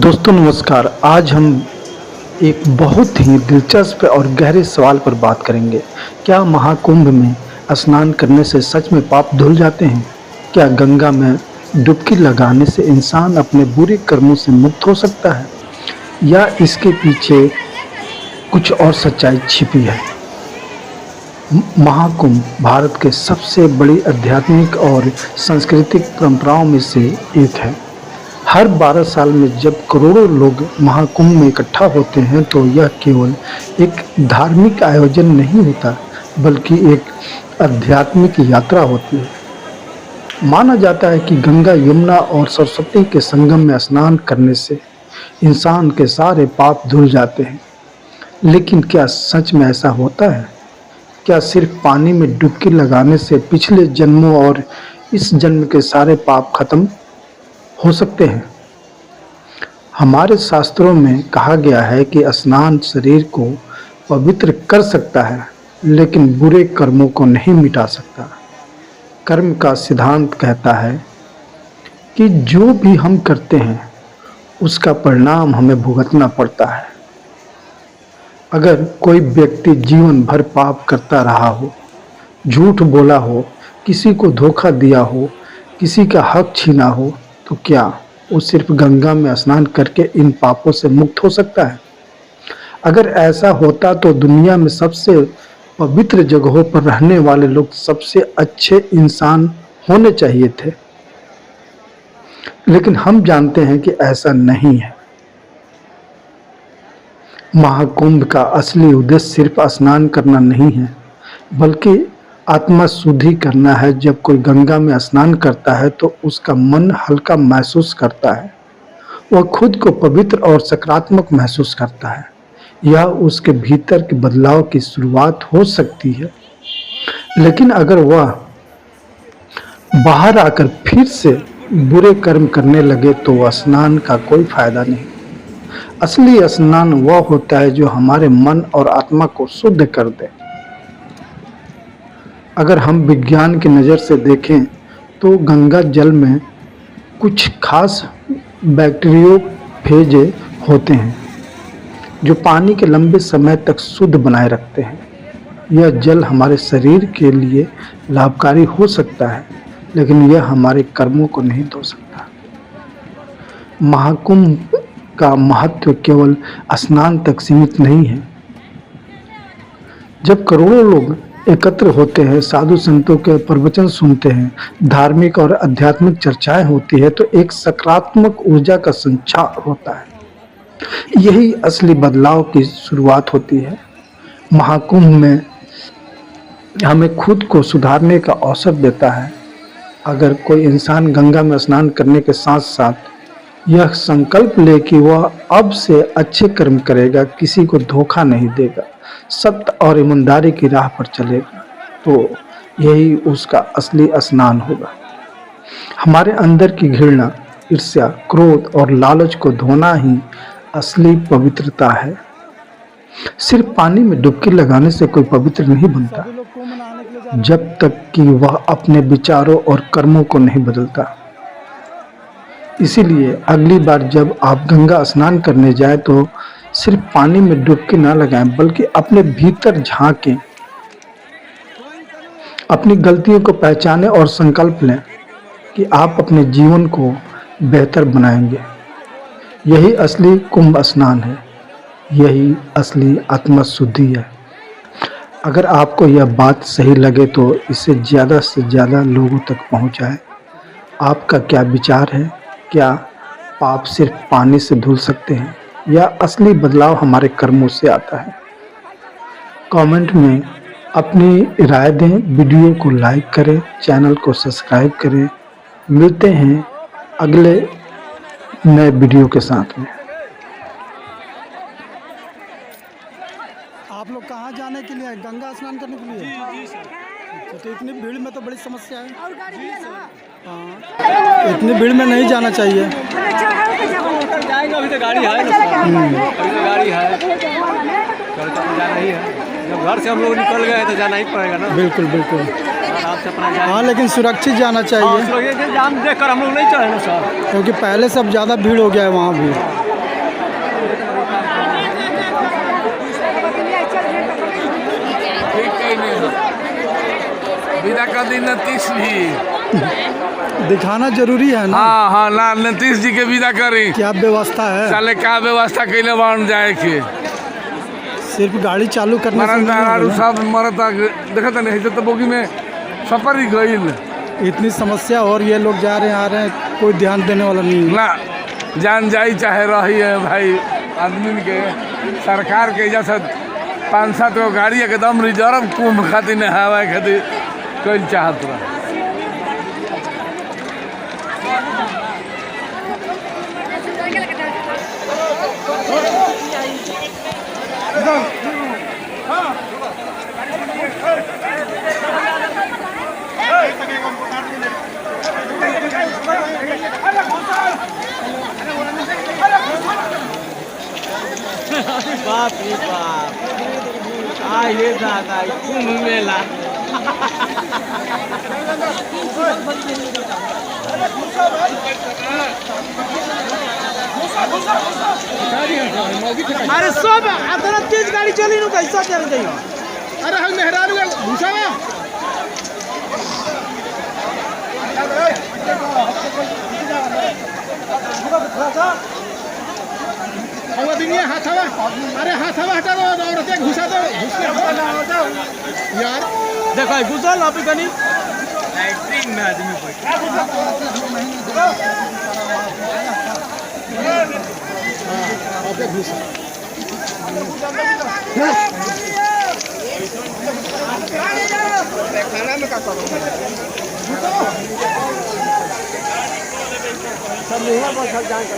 दोस्तों नमस्कार। आज हम एक बहुत ही दिलचस्प और गहरे सवाल पर बात करेंगे। क्या महाकुंभ में स्नान करने से सच में पाप धुल जाते हैं? क्या गंगा में डुबकी लगाने से इंसान अपने बुरे कर्मों से मुक्त हो सकता है, या इसके पीछे कुछ और सच्चाई छिपी है? महाकुंभ भारत के सबसे बड़ी आध्यात्मिक और सांस्कृतिक परंपराओं में से एक है। हर 12 साल में जब करोड़ों लोग महाकुंभ में इकट्ठा होते हैं तो यह केवल एक धार्मिक आयोजन नहीं होता, बल्कि एक आध्यात्मिक यात्रा होती है। माना जाता है कि गंगा, यमुना और सरस्वती के संगम में स्नान करने से इंसान के सारे पाप धुल जाते हैं। लेकिन क्या सच में ऐसा होता है? क्या सिर्फ पानी में डुबकी लगाने से पिछले जन्मों और इस जन्म के सारे पाप खत्म हो सकते हैं? हमारे शास्त्रों में कहा गया है कि स्नान शरीर को पवित्र कर सकता है, लेकिन बुरे कर्मों को नहीं मिटा सकता। कर्म का सिद्धांत कहता है कि जो भी हम करते हैं उसका परिणाम हमें भुगतना पड़ता है। अगर कोई व्यक्ति जीवन भर पाप करता रहा हो, झूठ बोला हो, किसी को धोखा दिया हो, किसी का हक छीना हो, तो क्या वो सिर्फ गंगा में स्नान करके इन पापों से मुक्त हो सकता है? अगर ऐसा होता तो दुनिया में सबसे पवित्र जगहों पर रहने वाले लोग सबसे अच्छे इंसान होने चाहिए थे। लेकिन हम जानते हैं कि ऐसा नहीं है। महाकुंभ का असली उद्देश्य सिर्फ स्नान करना नहीं है, बल्कि आत्मा शुद्धि करना है। जब कोई गंगा में स्नान करता है तो उसका मन हल्का महसूस करता है। वह खुद को पवित्र और सकारात्मक महसूस करता है। यह उसके भीतर के बदलाव की शुरुआत हो सकती है। लेकिन अगर वह बाहर आकर फिर से बुरे कर्म करने लगे तो स्नान का कोई फायदा नहीं। असली स्नान वह होता है जो हमारे मन और आत्मा को शुद्ध कर दे। अगर हम विज्ञान की नज़र से देखें तो गंगा जल में कुछ खास बैक्टीरियोफेज होते हैं जो पानी के लंबे समय तक शुद्ध बनाए रखते हैं। यह जल हमारे शरीर के लिए लाभकारी हो सकता है, लेकिन यह हमारे कर्मों को नहीं धो सकता। महाकुंभ का महत्व केवल स्नान तक सीमित नहीं है। जब करोड़ों लोग एकत्र होते हैं, साधु संतों के प्रवचन सुनते हैं, धार्मिक और आध्यात्मिक चर्चाएं होती है, तो एक सकारात्मक ऊर्जा का संचार होता है। यही असली बदलाव की शुरुआत होती है। महाकुंभ में हमें खुद को सुधारने का अवसर देता है। अगर कोई इंसान गंगा में स्नान करने के साथ साथ यह संकल्प ले कि वह अब से अच्छे कर्म करेगा, किसी को धोखा नहीं देगा, सत्य और ईमानदारी की राह पर चलेगा, तो यही उसका असली स्नान होगा। हमारे अंदर की घृणा, ईर्ष्या, क्रोध और लालच को धोना ही असली पवित्रता है। सिर्फ पानी में डुबकी लगाने से कोई पवित्र नहीं बनता, जब तक कि वह अपने विचारों और कर्मों को नहीं बदलता। इसीलिए अगली बार जब आप गंगा स्नान करने जाएं तो सिर्फ पानी में डुबकी ना लगाएं, बल्कि अपने भीतर झांकें, अपनी गलतियों को पहचानें और संकल्प लें कि आप अपने जीवन को बेहतर बनाएंगे। यही असली कुंभ स्नान है, यही असली आत्मा शुद्धि है। अगर आपको यह बात सही लगे तो इसे ज़्यादा से ज़्यादा लोगों तक पहुंचाएं। आपका क्या विचार है? क्या पाप सिर्फ पानी से धुल सकते हैं, या असली बदलाव हमारे कर्मों से आता है? कमेंट में अपनी राय दें, वीडियो को लाइक करें, चैनल को सब्सक्राइब करें। मिलते हैं अगले नए वीडियो के साथ में। आप लोग कहाँ जाने के लिए? गंगा स्नान करने के लिए? जी सर। तो इतनी भीड़ में तो बड़ी समस्या है। हाँ, इतनी भीड़ में नहीं जाना चाहिए। जाएंगे, अभी तो गाड़ी है ना सर। अभी तो गाड़ी है, कल तो जाना ही है। जब घर से हम लोग निकल गए तो जाना ही पड़ेगा ना। बिल्कुल बिल्कुल। आराम से अपना जाएंगे। हाँ, लेकिन सुरक्षित जाना चाहिए, जाम देख कर हम लोग नहीं चढ़े ना सर, क्योंकि पहले से अब ज़्यादा भीड़ हो गया है वहाँ भी। कर दी नीतीश भी। दिखाना जरूरी है ना। हाँ हाँ ना, नीतीश जी के विदा करी। क्या व्यवस्था है? साले क्या व्यवस्था कैले बन जाए के सिर्फ गाड़ी चालू करने से मरन नहीं दारू होगा सब मरता देखता नहीं तो बोगी में सफर ही गईल ना। इतनी समस्या और ये लोग जा रहे हैं आ रहे हैं, कोई ध्यान देने वाला नहीं है। ना जान जाई चाहे रही है भाई आदमी के सरकार के जैसा 5-7 गो गाड़ी एकदम रिजर्व कुंभ खातिर हवा खातिर कल चाहत रहा। बाप रे बाप, ये दादा कुंभ मेला। अरे सब इतना तेज गाड़ी चली नु कैसा चल गई? अरे हम मेहरारू घुसा हाथ हवा, अरे हाथ हवा हटा दो औरतें घुसा दो यार। देखो घुसल अभी कनी एक्टिंग में आदमी घुसा खाना में का करो सब यहाँ पर जाए का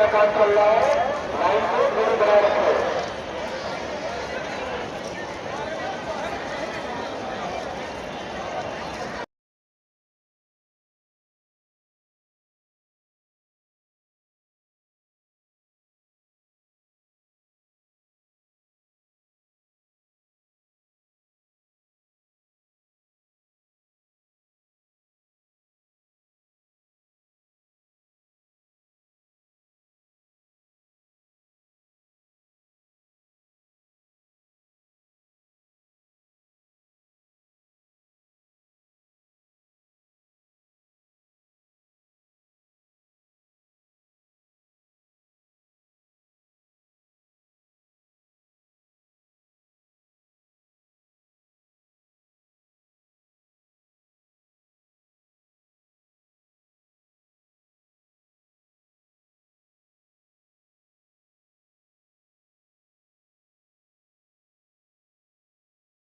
काम चल रहा है।